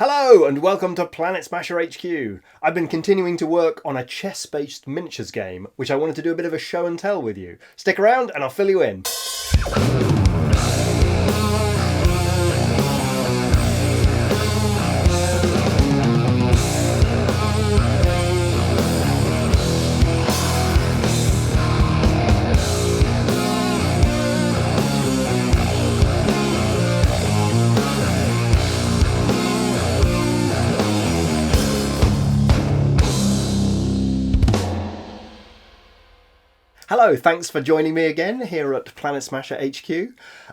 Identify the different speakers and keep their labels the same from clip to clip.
Speaker 1: Hello and welcome to Planet Smasher HQ. I've been continuing to work on a chess-based miniatures game, which I wanted to do a bit of a show and tell with you. Stick around and I'll fill you in. Hello, thanks for joining me again here at Planet Smasher HQ.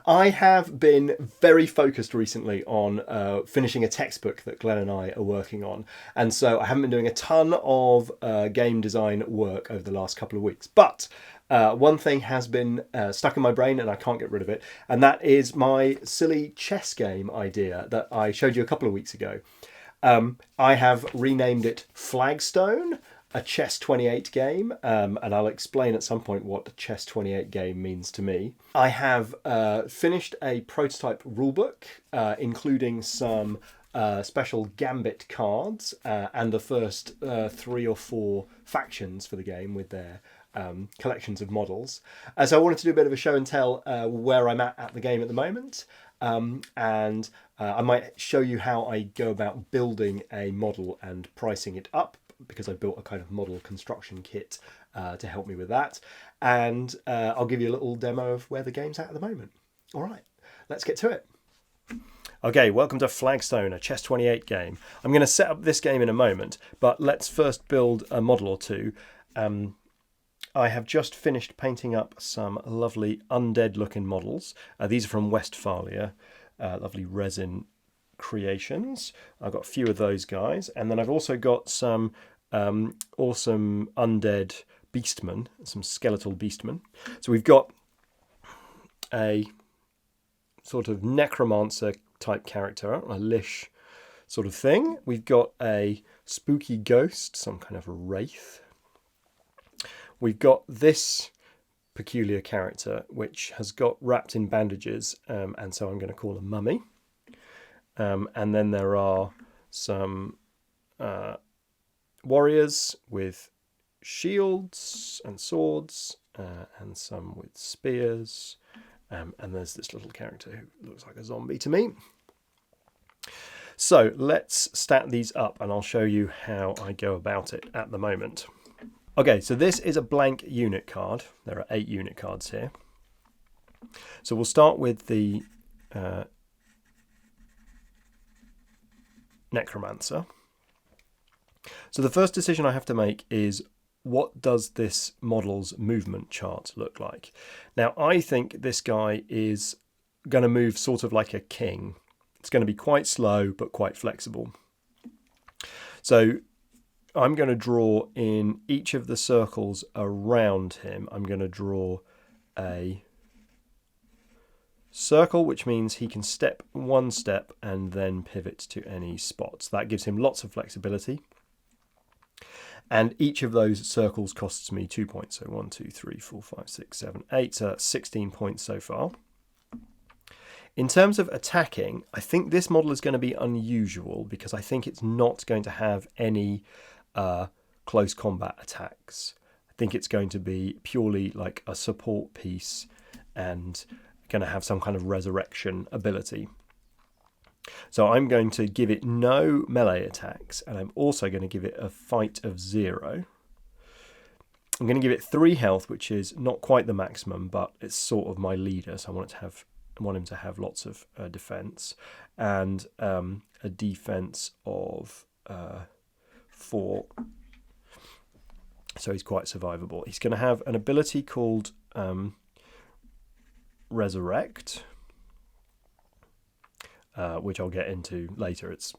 Speaker 1: I have been very focused recently on finishing a textbook that Glenn and I are working on, and so I haven't been doing a ton of game design work over the last couple of weeks. But one thing has been stuck in my brain and I can't get rid of it, and that is my silly chess game idea that I showed you a couple of weeks ago. I have renamed it Flagstone, a Chess 28 game, and I'll explain at some point what a Chess 28 game means to me. I have finished a prototype rulebook, including some special gambit cards and the first 3 or 4 factions for the game with their collections of models. So I wanted to do a bit of a show and tell where I'm at the game at the moment. And I might show you how I go about building a model and pricing it up, because I built a kind of model construction kit to help me with that. And I'll give you a little demo of where the game's at the moment. All right, let's get to it. Okay, welcome to Flagstone, a Chess 28 game. I'm going to set up this game in a moment, but let's first build a model or two. I have just finished painting up some lovely undead looking models. These are from Westphalia, lovely resin creations. I've got a few of those guys, and then I've also got some awesome undead beastmen, some skeletal beastmen. So we've got a sort of necromancer type character, a Lish sort of thing. We've got a spooky ghost, some kind of a wraith. We've got this peculiar character which has got wrapped in bandages, and so I'm going to call a mummy. And then there are some warriors with shields and swords, and some with spears. And there's this little character who looks like a zombie to me. So let's stat these up and I'll show you how I go about it at the moment. Okay, so this is a blank unit card. There are 8 unit cards here. So we'll start with the Necromancer. So the first decision I have to make is, what does this model's movement chart look like? Now, I think this guy is going to move sort of like a king. It's going to be quite slow, but quite flexible. So I'm going to draw in each of the circles around him. I'm going to draw a circle, which means he can step one step and then pivot to any spots. That gives him lots of flexibility. And each of those circles costs me 2 points. So 1, 2, 3, 4, 5, 6, 7, 8, 16 points so far. In terms of attacking, I think this model is going to be unusual because I think it's not going to have any close combat attacks. I think it's going to be purely like a support piece and going to have some kind of resurrection ability. So I'm going to give it no melee attacks, and I'm also going to give it a fight of 0. I'm going to give it 3 health, which is not quite the maximum, but it's sort of my leader, so I want him to have lots of defense, and a defense of 4. So he's quite survivable. He's going to have an ability called Resurrect, which I'll get into later. It's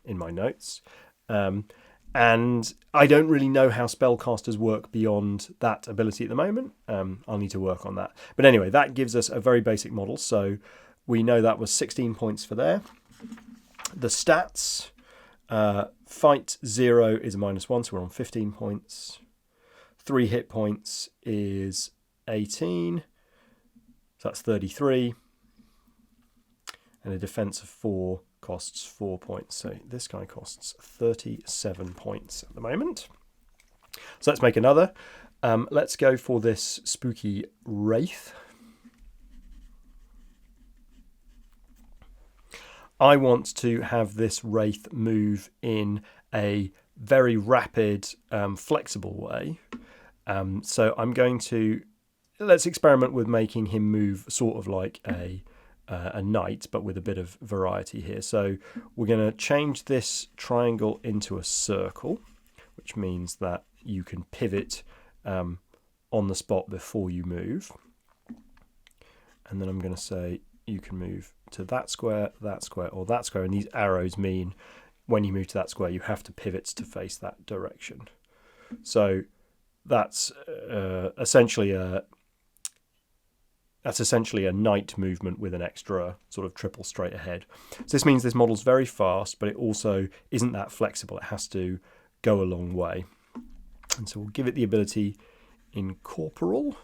Speaker 1: in my notes. And I don't really know how spellcasters work beyond that ability at the moment. I'll need to work on that. But anyway, that gives us a very basic model. So we know that was 16 points for there. The stats, fight 0 is a -1, so we're on 15 points. 3 hit points is 18, so that's 33. And a defense of 4 costs 4 points. So this guy costs 37 points at the moment. So let's make another. Let's go for this spooky wraith. I want to have this wraith move in a very rapid, flexible way. So I'm going to, let's experiment with making him move sort of like a knight, but with a bit of variety here. So we're going to change this triangle into a circle, which means that you can pivot on the spot before you move. And then I'm going to say you can move to that square, or that square. And these arrows mean when you move to that square, you have to pivot to face that direction. So that's essentially a knight movement with an extra sort of triple straight ahead. So this means this model's very fast, but it also isn't that flexible. It has to go a long way. And so we'll give it the ability Incorporeal,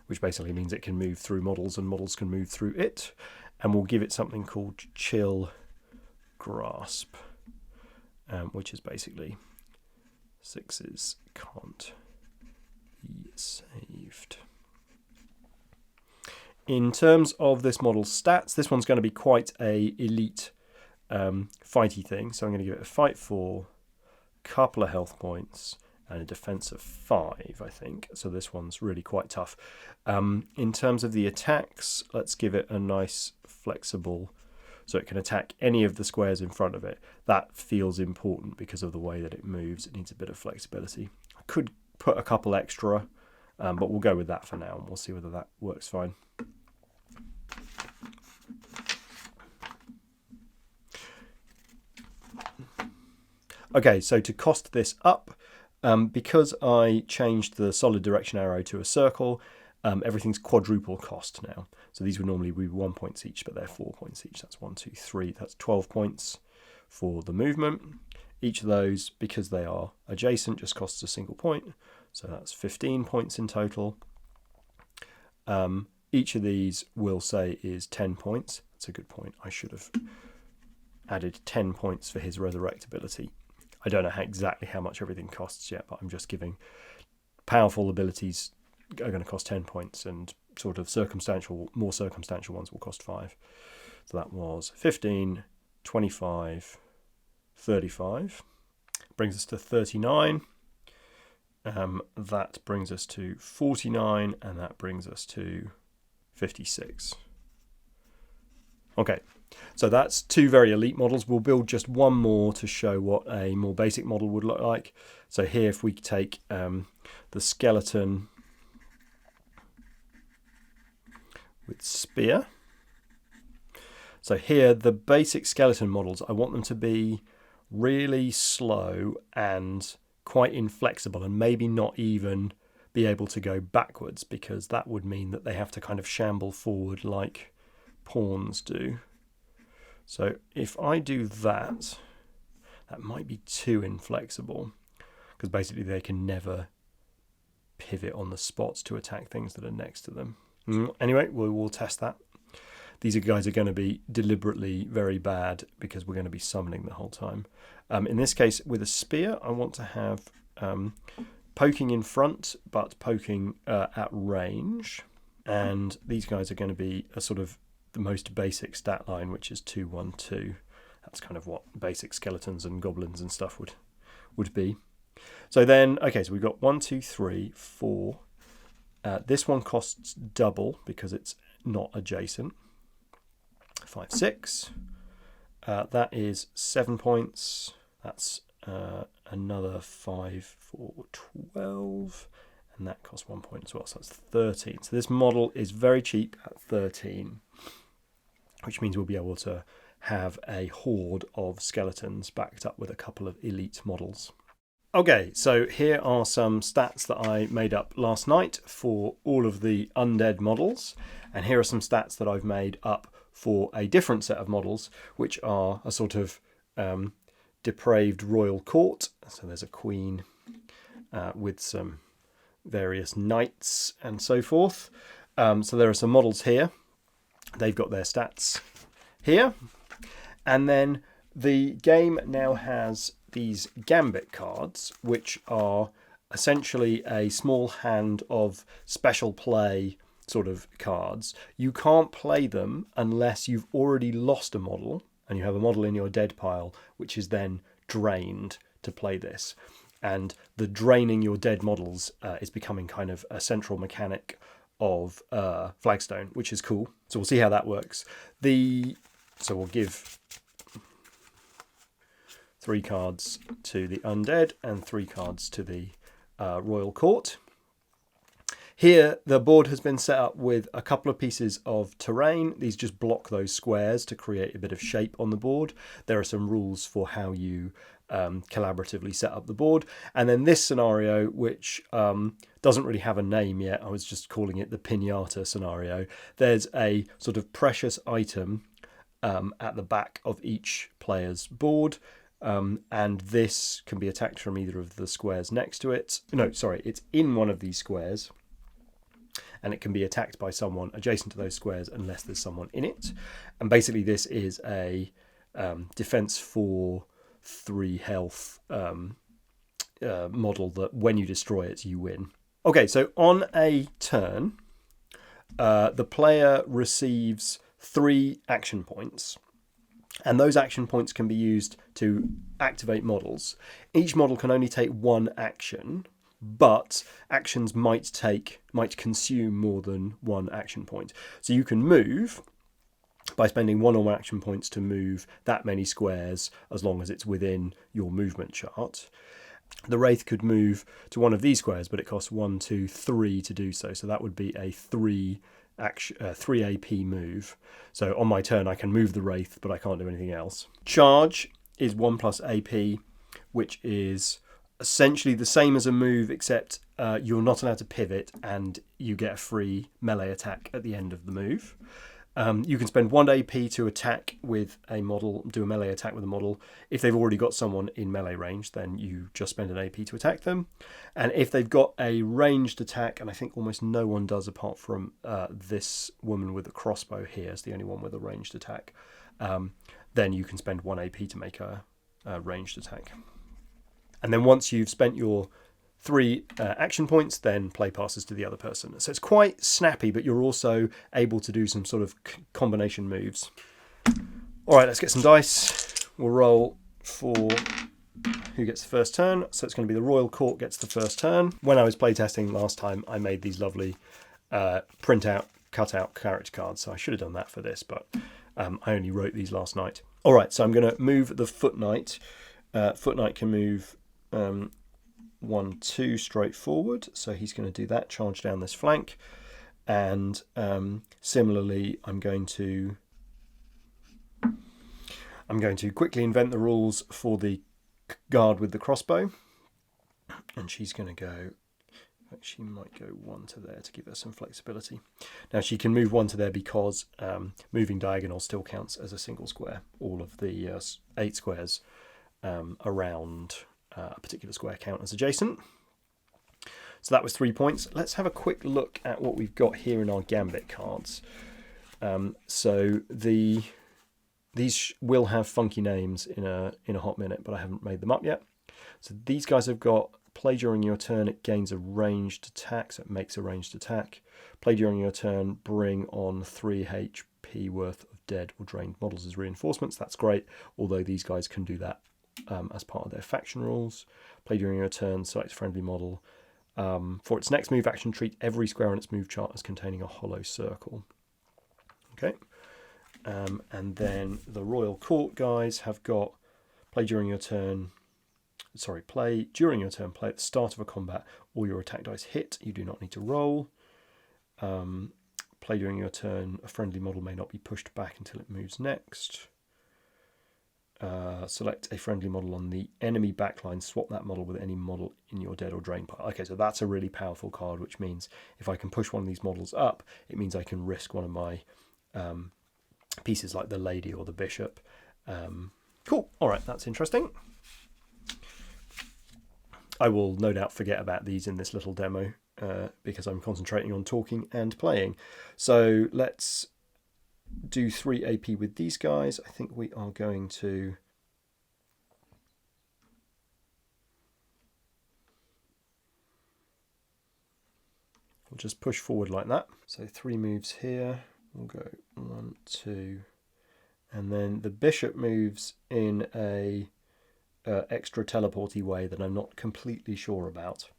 Speaker 1: which basically means it can move through models and models can move through it. And we'll give it something called Chill Grasp, which is basically 6s can't be saved. In terms of this model's stats, this one's going to be quite a elite fighty thing. So I'm going to give it a fight 4, couple of health points, and a defense of 5, I think. So this one's really quite tough. In terms of the attacks, let's give it a nice flexible, so it can attack any of the squares in front of it. That feels important because of the way that it moves. It needs a bit of flexibility. I could put a couple extra, but we'll go with that for now, and we'll see whether that works fine. Okay, so to cost this up, because I changed the solid direction arrow to a circle, everything's quadruple cost now. So these would normally be 1 point each, but they're 4 points each. That's 1, 2, 3. That's 12 points for the movement. Each of those, because they are adjacent, just costs a single point. So that's 15 points in total. Each of these we'll say is 10 points. That's a good point. I should have added 10 points for his resurrect ability. I don't know exactly how much everything costs yet, but I'm just giving powerful abilities are going to cost 10 points, and sort of more circumstantial ones will cost 5. So that was 15, 25, 35. Brings us to 39. That brings us to 49, and that brings us to 56. Okay, so that's 2 very elite models. We'll build just one more to show what a more basic model would look like. So here, if we take the skeleton with spear. So here, the basic skeleton models, I want them to be really slow and quite inflexible, and maybe not even be able to go backwards, because that would mean that they have to kind of shamble forward like pawns do. So if I do that, that might be too inflexible, because basically they can never pivot on the spots to attack things that are next to them. Anyway, we'll test that. These guys are going to be deliberately very bad because we're going to be summoning the whole time. In this case, with a spear, I want to have poking in front, but poking at range. And these guys are going to be a sort of the most basic stat line, which is 2, 1, 2. That's kind of what basic skeletons and goblins and stuff would be. So then, okay, so we've got 1, 2, 3, 4. This one costs double because it's not adjacent. 5, 6. That is 7 points. That's another 5 for 12. And that costs 1 point as well, so that's 13. So this model is very cheap at 13, which means we'll be able to have a horde of skeletons backed up with a couple of elite models. Okay, so here are some stats that I made up last night for all of the undead models, and here are some stats that I've made up for a different set of models, which are a sort of depraved royal court. So there's a queen with some various knights and so forth. So there are some models here. They've got their stats here. And then the game now has these gambit cards, which are essentially a small hand of special play sort of cards. You can't play them unless you've already lost a model and you have a model in your dead pile, which is then drained to play this. And the draining your dead models is becoming kind of a central mechanic of Flagstone, which is cool. So we'll see how that works. So we'll give 3 cards to the undead and 3 cards to the royal court. Here, the board has been set up with a couple of pieces of terrain. These just block those squares to create a bit of shape on the board. There are some rules for how you collaboratively set up the board. And then this scenario, which doesn't really have a name yet, I was just calling it the pinata scenario. There's a sort of precious item at the back of each player's board. And this can be attacked from either of the squares next to it. No, sorry, it's in one of these squares. And it can be attacked by someone adjacent to those squares unless there's someone in it. And basically this is a defense for 3 health model that when you destroy it, you win. Okay, so on a turn, the player receives 3 action points. And those action points can be used to activate models. Each model can only take 1 action, but actions might consume more than 1 action point. So you can move by spending 1 or more action points to move that many squares as long as it's within your movement chart. The Wraith could move to one of these squares, but it costs 1, 2, 3 to do so. So that would be a 3 AP move. So on my turn I can move the Wraith, but I can't do anything else. Charge is 1 plus AP, which is essentially the same as a move, except you're not allowed to pivot and you get a free melee attack at the end of the move. You can spend 1 AP to attack with a model, do a melee attack with a model. If they've already got someone in melee range, then you just spend an AP to attack them. And if they've got a ranged attack, and I think almost no one does apart from this woman with a crossbow here is the only one with a ranged attack, then you can spend 1 AP to make a ranged attack. And then once you've spent your 3 action points, then play passes to the other person. So it's quite snappy, but you're also able to do some sort of combination moves. All right, let's get some dice. We'll roll for who gets the first turn. So it's going to be the Royal Court gets the first turn. When I was playtesting last time, I made these lovely print-out, cut-out character cards. So I should have done that for this, but I only wrote these last night. All right, so I'm going to move the Foot Knight. Foot Knight can move 1, 2 straight forward, so he's going to do that, charge down this flank. And similarly, I'm going to quickly invent the rules for the guard with the crossbow, and she's going to go, she might go 1 to there to give her some flexibility. Now she can move 1 to there because moving diagonal still counts as a single square. All of the 8 squares around a particular square count as adjacent. So that was 3 points. Let's have a quick look at what we've got here in our gambit cards. So these will have funky names in a hot minute, but I haven't made them up yet. So these guys have got play during your turn, it gains a ranged attack, so it makes a ranged attack. Play during your turn, bring on 3 HP worth of dead or drained models as reinforcements. That's great, although these guys can do that as part of their faction rules. Play during your turn, select a friendly model. For its next move action, treat every square on its move chart as containing a hollow circle. Okay. And then the Royal Court guys have got play during your turn. Play during your turn, play at the start of a combat, all your attack dice hit. You do not need to roll. Play during your turn, a friendly model may not be pushed back until it moves next. Select a friendly model on the enemy backline, swap that model with any model in your dead or drain pile. Okay, so that's a really powerful card, which means if I can push one of these models up, it means I can risk one of my pieces like the lady or the bishop. Cool, all right, that's interesting. I will no doubt forget about these in this little demo because I'm concentrating on talking and playing. So let's do 3 AP with these guys, I think we are going to we'll just push forward like that. So 3 moves here. We'll go 1, 2, and then the bishop moves in a extra teleporty way that I'm not completely sure about.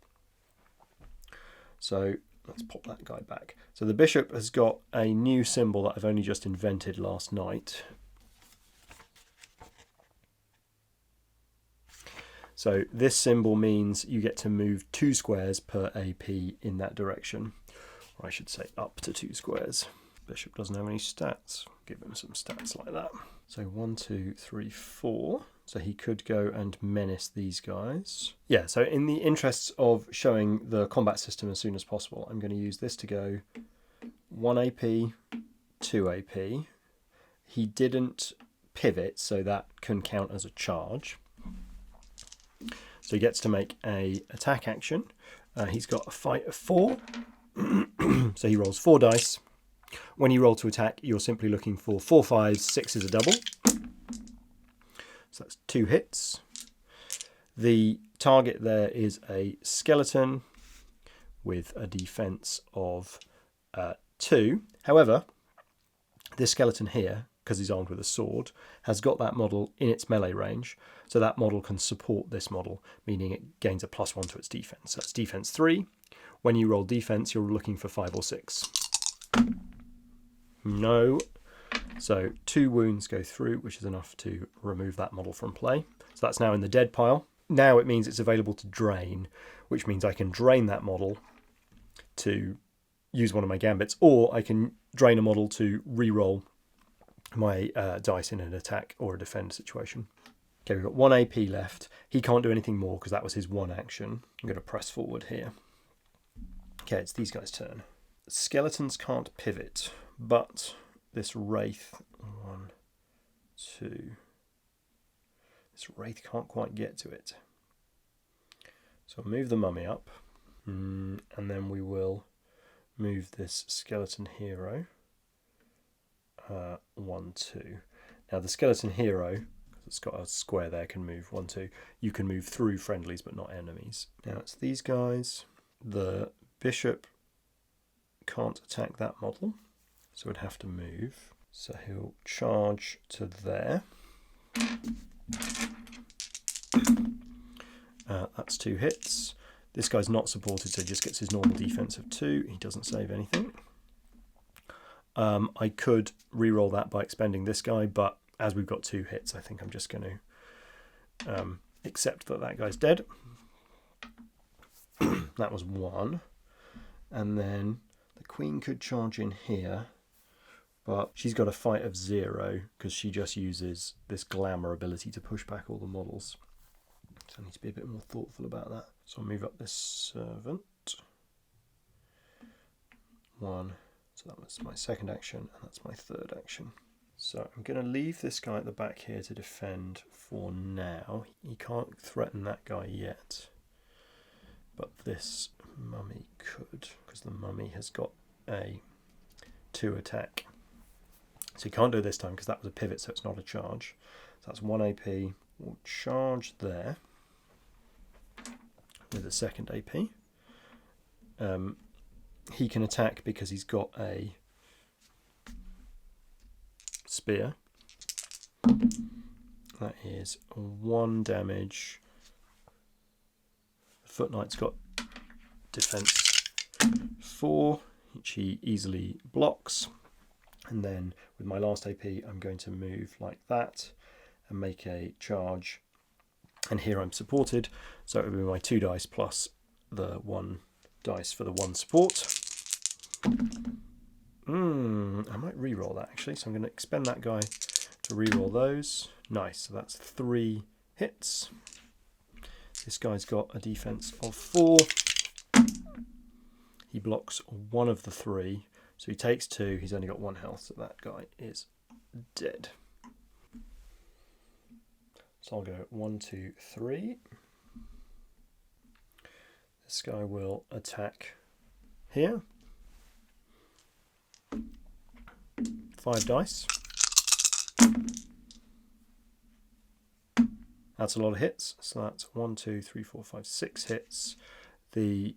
Speaker 1: So let's pop that guy back. So the bishop has got a new symbol that I've only just invented last night. So this symbol means you get to move 2 squares per AP in that direction. Or I should say up to 2 squares. Bishop doesn't have any stats. Give him some stats like that. So 1, 2, 3, 4. So he could go and menace these guys. Yeah, so in the interests of showing the combat system as soon as possible, I'm going to use this to go 1 AP, 2 AP. He didn't pivot, so that can count as a charge. So he gets to make a attack action. He's got a fight of 4. So he rolls 4 dice. When you roll to attack, you're simply looking for 4 5s, 6 is a double. So that's 2 hits. The target there is a skeleton with a defense of 2. However, this skeleton here, because he's armed with a sword, has got that model in its melee range. So that model can support this model, meaning it gains a +1 to its defense. So that's defense 3. When you roll defense, you're looking for 5 or 6. No. So 2 wounds go through, which is enough to remove that model from play. So that's now in the dead pile. Now it means it's available to drain, which means I can drain that model to use one of my gambits, or I can drain a model to re-roll my dice in an attack or a defend situation. Okay, we've got 1 AP left. He can't do anything more because that was his 1 action. I'm going to press forward here. Okay, it's these guys' turn. Skeletons can't pivot, but this wraith, 1, 2, this wraith can't quite get to it. So I'll move the mummy up, and then we will move this skeleton hero, 1, 2. Now the skeleton hero, because it's got a square there, can move 1, 2. You can move through friendlies but not enemies. Now it's these guys. The bishop can't attack that model, so it'd have to move. So he'll charge to there. That's 2 hits. This guy's not supported, so he just gets his normal defense of 2. He doesn't save anything. I could re-roll that by expending this guy, but as we've got 2 hits, I think I'm just going to accept that that guy's dead. That was 1. And then the queen could charge in here, but she's got a fight of 0 because she just uses this glamour ability to push back all the models. So I need to be a bit more thoughtful about that. So I'll move up this servant. 1. So that was my 2nd action, and that's my 3rd action. So I'm going to leave this guy at the back here to defend for now. He can't threaten that guy yet, but this mummy could, because the mummy has got a 2 attack. So he can't do it this time because that was a pivot, so it's not a charge. So that's 1 AP. We'll charge there with a 2nd AP. He can attack because he's got a spear. That is 1 damage. The Foot Knight's got defense 4, which he easily blocks. And then with my last AP, I'm going to move like that and make a charge. And here I'm supported, so it will be my 2 dice plus the 1 dice for the 1 support. I might re-roll that actually, so I'm going to expend that guy to re-roll those. Nice, so that's 3 hits. This guy's got a defense of 4. He blocks 1 of the 3, so he takes 2. He's only got 1 health, so that guy is dead. So I'll go 1, 2, 3. This guy will attack here. 5 dice. That's a lot of hits. So that's 1, 2, 3, 4, 5, 6 hits. The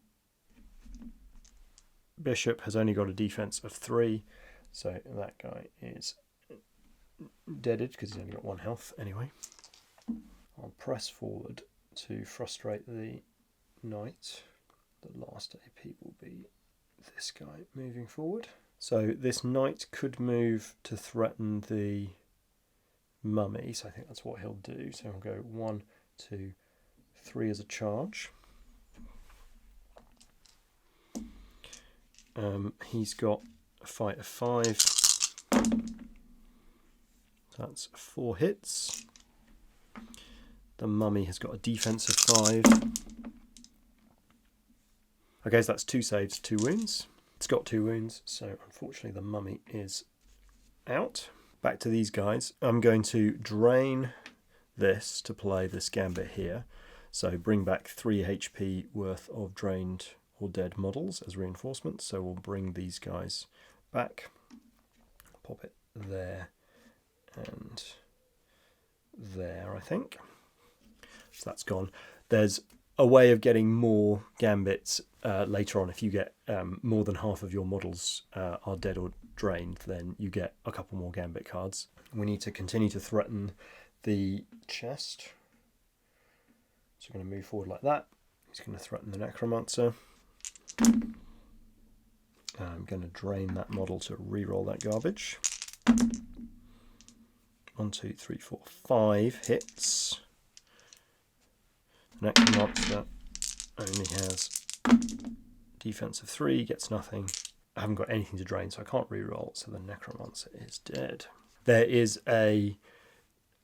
Speaker 1: bishop has only got a defense of 3, so that guy is deaded because he's only got 1 health anyway. I'll press forward to frustrate the knight. The last AP will be this guy moving forward. So this knight could move to threaten the mummy, so I think that's what he'll do. So he'll go 1, 2, 3 as a charge. He's got a fight of 5. That's 4 hits. The mummy has got a defense of 5. Okay, so that's 2 saves, 2 wounds. It's got 2 wounds, so unfortunately the mummy is out. Back to these guys. I'm going to drain this to play this gambit here. So bring back 3 HP worth of drained or dead models as reinforcements. So we'll bring these guys back. Pop it there and there, I think. So that's gone. There's a way of getting more gambits later on. If you get more than half of your models are dead or drained, then you get a couple more gambit cards. We need to continue to threaten the chest. So we're going to move forward like that. He's going to threaten the necromancer. I'm going to drain that model to re-roll that garbage. 1, 2, 3, 4, 5 hits. The necromancer only has defense of 3, gets nothing. I haven't got anything to drain, so I can't re-roll, so the necromancer is dead. There is a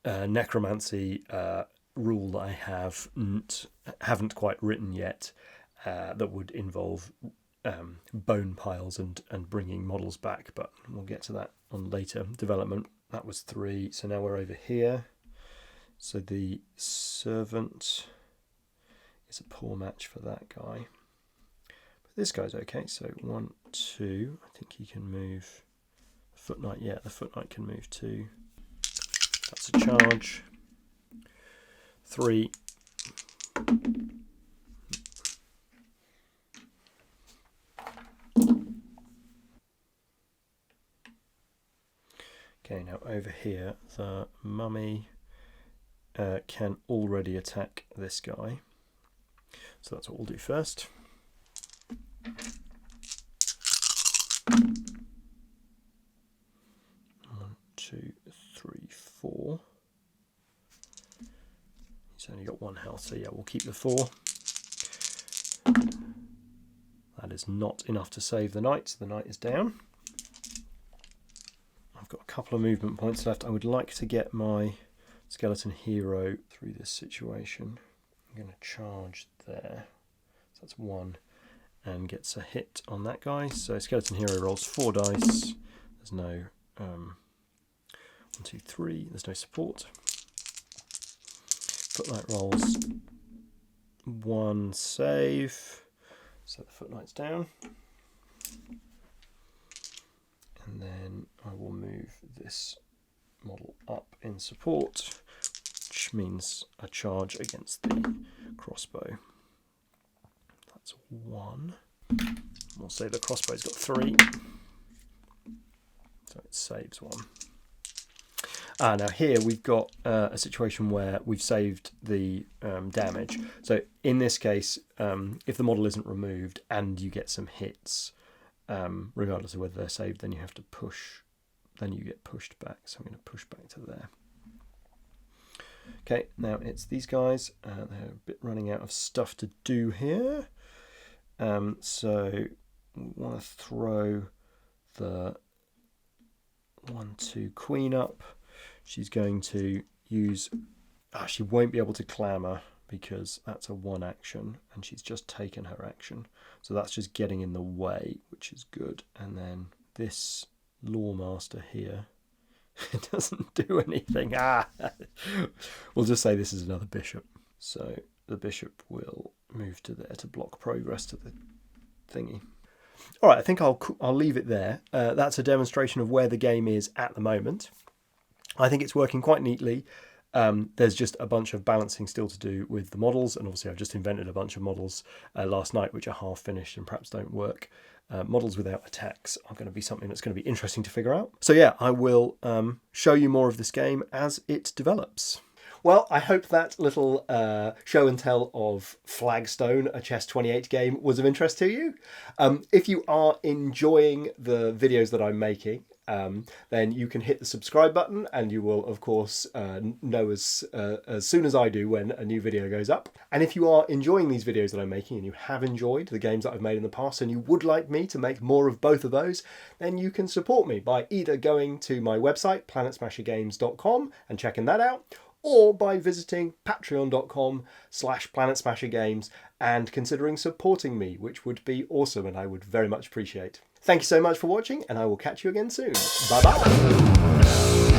Speaker 1: necromancy rule that I haven't quite written yet that would involve bone piles and bringing models back, but we'll get to that on later development. That was 3, so now we're over here. So the servant is a poor match for that guy. But this guy's okay, so 1, 2, I think he can move. The foot knight, yeah, the foot knight can move 2. That's a charge. 3. Okay, now over here, the mummy can already attack this guy. So that's what we'll do first. 1, 2, 3, 4. He's only got 1 health, so yeah, we'll keep the 4. That is not enough to save the knight, so the knight is down. I've got a couple of movement points left. I would like to get my skeleton hero through this situation. I'm going to charge there. So that's 1 and gets a hit on that guy. So skeleton hero rolls 4 dice. There's no 1, 2, 3. There's no support. Footlight rolls 1 save. So the footlight's down. And then I will move this model up in support, which means a charge against the crossbow. That's 1. We'll say the crossbow's got 3, so it saves 1. Now here we've got a situation where we've saved the damage. So in this case, if the model isn't removed and you get some hits, regardless of whether they're saved, then you have to push, then you get pushed back. So I'm going to push back to there. Okay, now it's these guys. They're a bit running out of stuff to do here. So we want to throw the 1, 2 queen up. She's going to use, she won't be able to clamour because that's a 1 action and she's just taken her action. So that's just getting in the way, which is good. And then this Lawmaster here, it doesn't do anything. We'll just say this is another bishop. So the bishop will move to there to block progress to the thingy. All right, I think I'll leave it there. That's a demonstration of where the game is at the moment. I think it's working quite neatly. There's just a bunch of balancing still to do with the models, and obviously I've just invented a bunch of models last night which are half finished and perhaps don't work. Models without attacks are going to be something that's going to be interesting to figure out. So yeah, I will show you more of this game as it develops. Well, I hope that little show and tell of Flagstone, a Chess 28 game, was of interest to you. If you are enjoying the videos that I'm making, then you can hit the subscribe button, and you will, of course, know as soon as I do when a new video goes up. And if you are enjoying these videos that I'm making, and you have enjoyed the games that I've made in the past, and you would like me to make more of both of those, then you can support me by either going to my website, planetsmashergames.com, and checking that out, or by visiting patreon.com/planetsmashergames and considering supporting me, which would be awesome and I would very much appreciate. Thank you so much for watching, and I will catch you again soon. Bye bye.